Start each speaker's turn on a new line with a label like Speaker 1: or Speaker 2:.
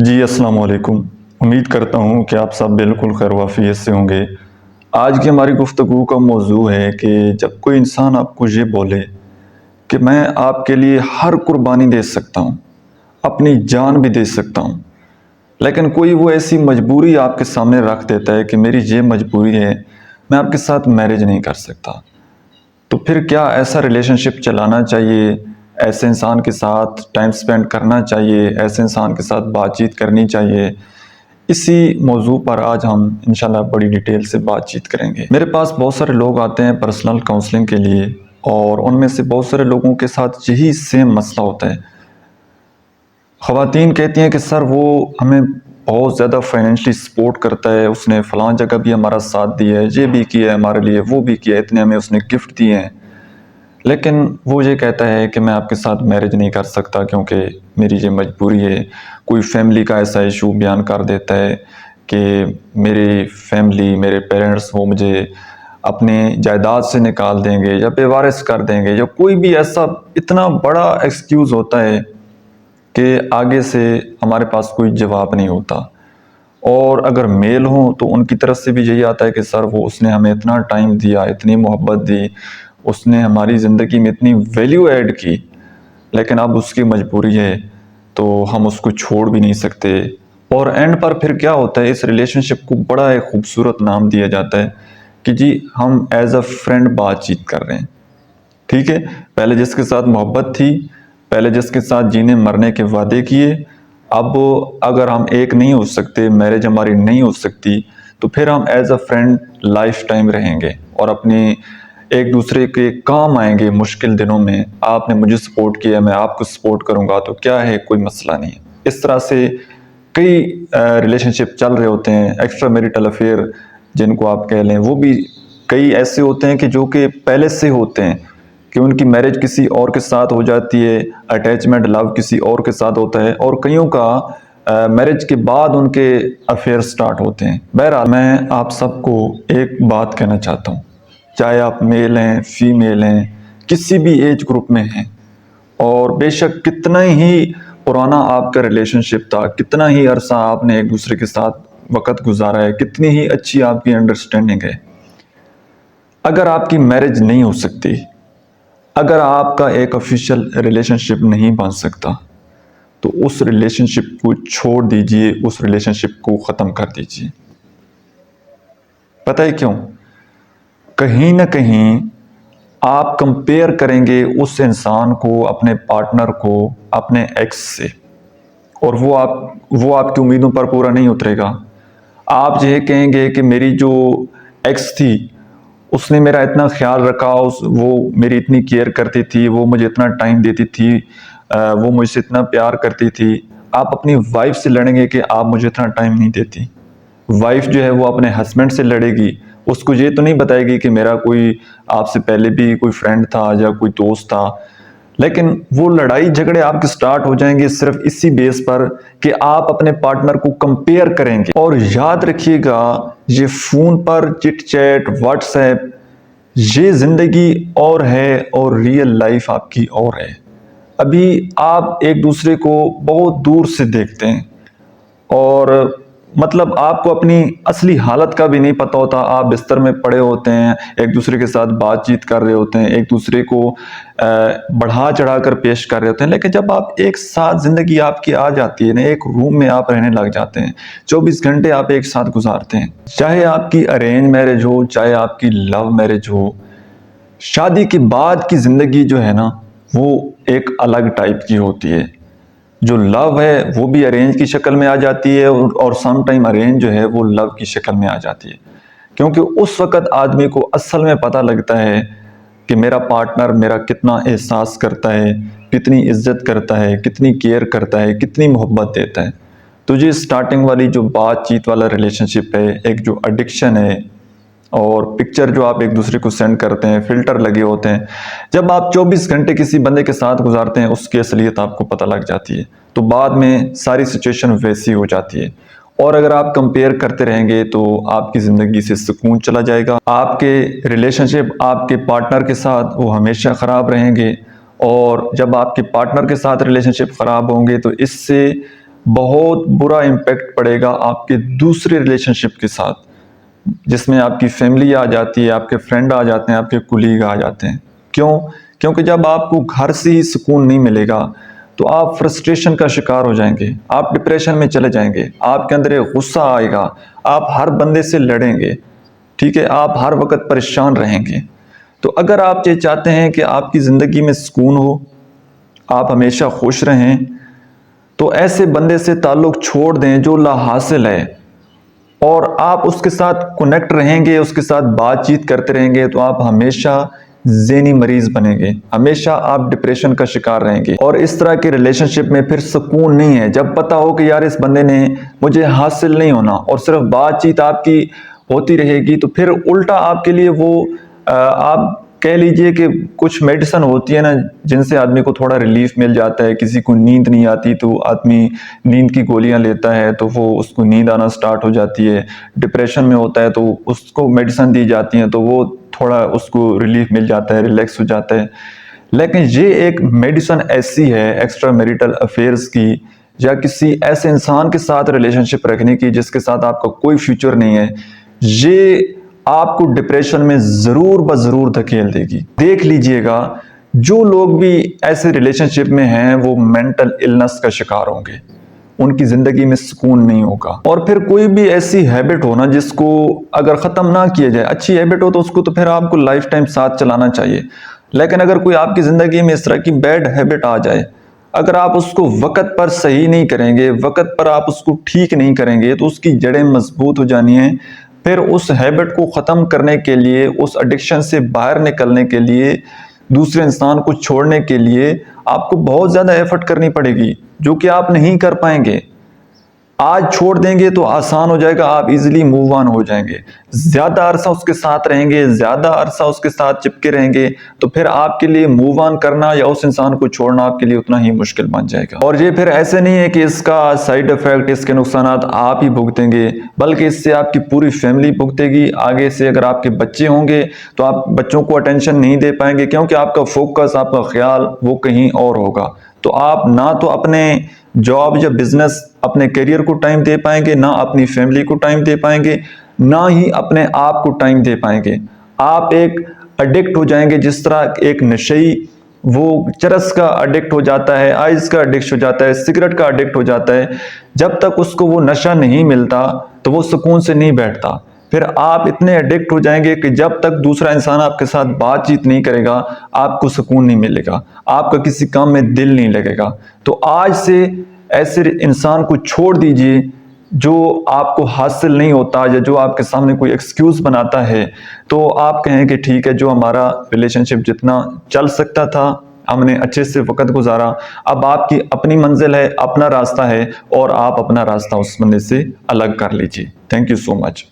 Speaker 1: जी, अस्सलाम वालेकुम। उम्मीद करता हूँ कि आप सब बिल्कुल खैर-व-आफ़ियत से होंगे। आज की हमारी गुफ्तगू का मौज़ू है कि जब कोई इंसान आपको ये बोले कि मैं आपके लिए हर कुर्बानी दे सकता हूँ, अपनी जान भी दे सकता हूँ, लेकिन कोई वो ऐसी मजबूरी आपके सामने रख देता है कि मेरी ये मजबूरी है, मैं आपके साथ मैरिज नहीं कर सकता। तो फिर क्या ऐसा रिलेशनशिप चलाना चाहिए? ऐसे इंसान के साथ टाइम स्पेंड करना चाहिए? ऐसे इंसान के साथ बातचीत करनी चाहिए? इसी मौजू पर आज हम इंशाल्लाह बड़ी डिटेल से बातचीत करेंगे। मेरे पास बहुत सारे लोग आते हैं पर्सनल काउंसलिंग के लिए और उनमें से बहुत सारे लोगों के साथ यही सेम मसला होता है। ख़वातीन कहती हैं कि सर वो हमें बहुत ज़्यादा फाइनेंशियली सपोर्ट करता है, उसने फ़लाँ जगह भी हमारा साथ दिया है, ये भी किया है हमारे लिए, वो भी किया है, इतने हमें उसने गिफ्ट दिए हैं। लेकिन वो ये कहता है कि मैं आपके साथ मैरिज नहीं कर सकता क्योंकि मेरी ये मजबूरी है। कोई फैमिली का ऐसा इशू बयान कर देता है कि मेरी फैमिली, मेरे पेरेंट्स वो मुझे अपने जायदाद से निकाल देंगे या बेवारिस कर देंगे या कोई भी ऐसा इतना बड़ा एक्सक्यूज़ होता है कि आगे से हमारे पास कोई जवाब नहीं होता। और अगर मेल हों तो उनकी तरफ से भी यही आता है कि सर वो उसने हमें इतना टाइम दिया, इतनी मोहब्बत दी, उसने हमारी ज़िंदगी में इतनी वैल्यू ऐड की, लेकिन अब उसकी मजबूरी है तो हम उसको छोड़ भी नहीं सकते। और एंड पर फिर क्या होता है, इस रिलेशनशिप को बड़ा एक खूबसूरत नाम दिया जाता है कि जी हम एज अ फ्रेंड बातचीत कर रहे हैं। ठीक है, पहले जिसके साथ मोहब्बत थी, पहले जिसके साथ जीने मरने के वादे किए, अब अगर हम एक नहीं हो सकते, मैरिज हमारी नहीं हो सकती, तो फिर हम as a friend lifetime रहेंगे और अपनी एक दूसरे के काम आएंगे मुश्किल दिनों में। आपने मुझे सपोर्ट किया, मैं आपको सपोर्ट करूंगा, तो क्या है, कोई मसला नहीं है। इस तरह से कई रिलेशनशिप चल रहे होते हैं। एक्स्ट्रा मैरिटल अफेयर जिनको आप कह लें, वो भी कई ऐसे होते हैं कि जो कि पहले से होते हैं कि उनकी मैरिज किसी और के साथ हो जाती है, अटैचमेंट लव किसी और के साथ होता है, और कईयों का मैरिज के बाद उनके अफेयर स्टार्ट होते हैं। बहरहाल मैं आप सबको एक बात कहना चाहता हूँ, चाहे आप मेल हैं, फीमेल हैं, किसी भी एज ग्रुप में हैं, और बेशक कितना ही पुराना आपका रिलेशनशिप था, कितना ही अरसा आपने एक दूसरे के साथ वक्त गुजारा है, कितनी ही अच्छी आपकी अंडरस्टैंडिंग है, अगर आपकी मैरिज नहीं हो सकती, अगर आपका एक ऑफिशियल रिलेशनशिप नहीं बन सकता, तो उस रिलेशनशिप को छोड़ दीजिए, उस रिलेशनशिप को ख़त्म कर दीजिए। पता है क्यों? कहीं ना कहीं आप कंपेयर करेंगे उस इंसान को, अपने पार्टनर को, अपने एक्स से, और वो आपकी उम्मीदों पर पूरा नहीं उतरेगा। आप ये कहेंगे कि मेरी जो एक्स थी उसने मेरा इतना ख्याल रखा, वो मेरी इतनी केयर करती थी, वो मुझे इतना टाइम देती थी, वो मुझसे इतना प्यार करती थी। आप अपनी वाइफ से लड़ेंगे कि आप मुझे इतना टाइम नहीं देती। वाइफ जो है वो अपने हस्बैंड से लड़ेगी, उसको ये तो नहीं बताएगी कि मेरा कोई आपसे पहले भी कोई फ्रेंड था या कोई दोस्त था, लेकिन वो लड़ाई झगड़े आपके स्टार्ट हो जाएंगे सिर्फ इसी बेस पर कि आप अपने पार्टनर को कंपेयर करेंगे। और याद रखिएगा, ये फोन पर चिट चैट, व्हाट्सएप, ये जिंदगी और है और रियल लाइफ आपकी और है। अभी आप एक दूसरे को बहुत दूर से देखते हैं और मतलब आपको अपनी असली हालत का भी नहीं पता होता। आप बिस्तर में पड़े होते हैं, एक दूसरे के साथ बातचीत कर रहे होते हैं, एक दूसरे को बढ़ा चढ़ा कर पेश कर रहे होते हैं, लेकिन जब आप एक साथ जिंदगी आपकी आ जाती है ना, एक रूम में आप रहने लग जाते हैं, 24 घंटे आप एक साथ गुजारते हैं, चाहे आपकी अरेंज मैरिज हो, चाहे आपकी लव मैरिज हो, शादी के बाद की जिंदगी जो है ना, वो एक अलग टाइप की होती है। जो लव है वो भी अरेंज की शक्ल में आ जाती है और सम टाइम अरेंज जो है वो लव की शक्ल में आ जाती है, क्योंकि उस वक्त आदमी को असल में पता लगता है कि मेरा पार्टनर मेरा कितना एहसास करता है, कितनी इज्जत करता है, कितनी केयर करता है, कितनी मोहब्बत देता है। तो ये स्टार्टिंग वाली जो बातचीत वाला रिलेशनशिप है, एक जो एडिक्शन है, और पिक्चर जो आप एक दूसरे को सेंड करते हैं, फिल्टर लगे होते हैं, जब आप 24 घंटे किसी बंदे के साथ गुजारते हैं उसकी असलियत आपको पता लग जाती है, तो बाद में सारी सिचुएशन वैसी हो जाती है। और अगर आप कंपेयर करते रहेंगे तो आपकी ज़िंदगी से सुकून चला जाएगा, आपके रिलेशनशिप आपके पार्टनर के साथ वो हमेशा ख़राब रहेंगे, और जब आपके पार्टनर के साथ रिलेशनशिप ख़राब होंगे तो इससे बहुत बुरा इम्पैक्ट पड़ेगा आपके दूसरे रिलेशनशिप के साथ, जिसमें आपकी फैमिली आ जाती है, आपके फ्रेंड आ जाते हैं, आपके कुलीग आ जाते हैं। क्यों? क्योंकि जब आपको घर से ही सुकून नहीं मिलेगा तो आप फ्रस्ट्रेशन का शिकार हो जाएंगे, आप डिप्रेशन में चले जाएंगे, आपके अंदर एक गुस्सा आएगा, आप हर बंदे से लड़ेंगे, ठीक है, आप हर वक्त परेशान रहेंगे। तो अगर आप ये चाहते हैं कि आपकी ज़िंदगी में सुकून हो, आप हमेशा खुश रहें, तो ऐसे बंदे से ताल्लुक़ छोड़ दें जो लाहासिल है, और आप उसके साथ कनेक्ट रहेंगे, उसके साथ बातचीत करते रहेंगे, तो आप हमेशा ज़हनी मरीज बनेंगे, हमेशा आप डिप्रेशन का शिकार रहेंगे। और इस तरह के रिलेशनशिप में फिर सुकून नहीं है। जब पता हो कि यार इस बंदे ने मुझे हासिल नहीं होना और सिर्फ बातचीत आपकी होती रहेगी, तो फिर उल्टा आपके लिए वो आप कह लीजिए कि कुछ मेडिसिन होती है ना, जिनसे आदमी को थोड़ा रिलीफ मिल जाता है। किसी को नींद नहीं आती तो आदमी नींद की गोलियां लेता है, तो वो उसको नींद आना स्टार्ट हो जाती है। डिप्रेशन में होता है तो उसको मेडिसिन दी जाती है, तो वो थोड़ा उसको रिलीफ मिल जाता है, रिलैक्स हो जाता है। लेकिन ये एक मेडिसिन ऐसी है एक्स्ट्रा मैरिटल अफेयर्स की, या किसी ऐसे इंसान के साथ रिलेशनशिप रखने की जिसके साथ आपका कोई फ्यूचर नहीं है, ये आपको डिप्रेशन में जरूर ब जरूर धकेल देगी। देख लीजिएगा, जो लोग भी ऐसे रिलेशनशिप में हैं वो मेंटल इलनेस का शिकार होंगे, उनकी जिंदगी में सुकून नहीं होगा। और फिर कोई भी ऐसी हैबिट हो ना जिसको अगर ख़त्म ना किया जाए, अच्छी हैबिट हो तो उसको तो फिर आपको लाइफ टाइम साथ चलाना चाहिए। लेकिन अगर कोई आपकी ज़िंदगी में इस तरह की बैड हैबिट आ जाए, अगर आप उसको वक़्त पर सही नहीं करेंगे, वक़्त पर आप उसको ठीक नहीं करेंगे, तो उसकी जड़ें मजबूत हो जानी हैं। फिर उस हैबिट को ख़त्म करने के लिए, उस एडिक्शन से बाहर निकलने के लिए, दूसरे इंसान को छोड़ने के लिए आपको बहुत ज़्यादा एफर्ट करनी पड़ेगी, जो कि आप नहीं कर पाएंगे। आज छोड़ देंगे तो आसान हो जाएगा, आप इजीली मूव ऑन हो जाएंगे। ज़्यादा अरसा उसके साथ रहेंगे, ज़्यादा अरसा उसके साथ चिपके रहेंगे, तो फिर आपके लिए मूव ऑन करना या उस इंसान को छोड़ना आपके लिए उतना ही मुश्किल बन जाएगा। और ये फिर ऐसे नहीं है कि इसका साइड इफेक्ट, इसके नुकसान आप ही भुगतेंगे, बल्कि इससे आपकी पूरी फैमिली भुगतेगी। आगे से अगर आपके बच्चे होंगे तो आप बच्चों को अटेंशन नहीं दे पाएंगे, क्योंकि आपका फोकस, आपका ख्याल वो कहीं और होगा। तो आप ना तो अपने जॉब या बिजनेस, अपने करियर को टाइम दे पाएंगे, ना अपनी फैमिली को टाइम दे पाएंगे, ना ही अपने आप को टाइम दे पाएंगे। आप एक एडिक्ट हो जाएंगे, जिस तरह एक नशेई वो चरस का एडिक्ट हो जाता है, आइस का एडिक्ट हो जाता है, सिगरेट का एडिक्ट हो जाता है। जब तक उसको वो नशा नहीं मिलता तो वो सुकून से नहीं बैठता। फिर आप इतने एडिक्ट हो जाएंगे कि जब तक दूसरा इंसान आपके साथ बातचीत नहीं करेगा, आपको सुकून नहीं मिलेगा, आपका किसी काम में दिल नहीं लगेगा। तो आज से ऐसे इंसान को छोड़ दीजिए जो आपको हासिल नहीं होता, या जो आपके सामने कोई एक्सक्यूज बनाता है। तो आप कहें कि ठीक है, जो हमारा रिलेशनशिप जितना चल सकता था, हमने अच्छे से वक्त गुजारा, अब आपकी अपनी मंजिल है, अपना रास्ता है, और आप अपना रास्ता उस बंदे से अलग कर लीजिए। Thank you so much.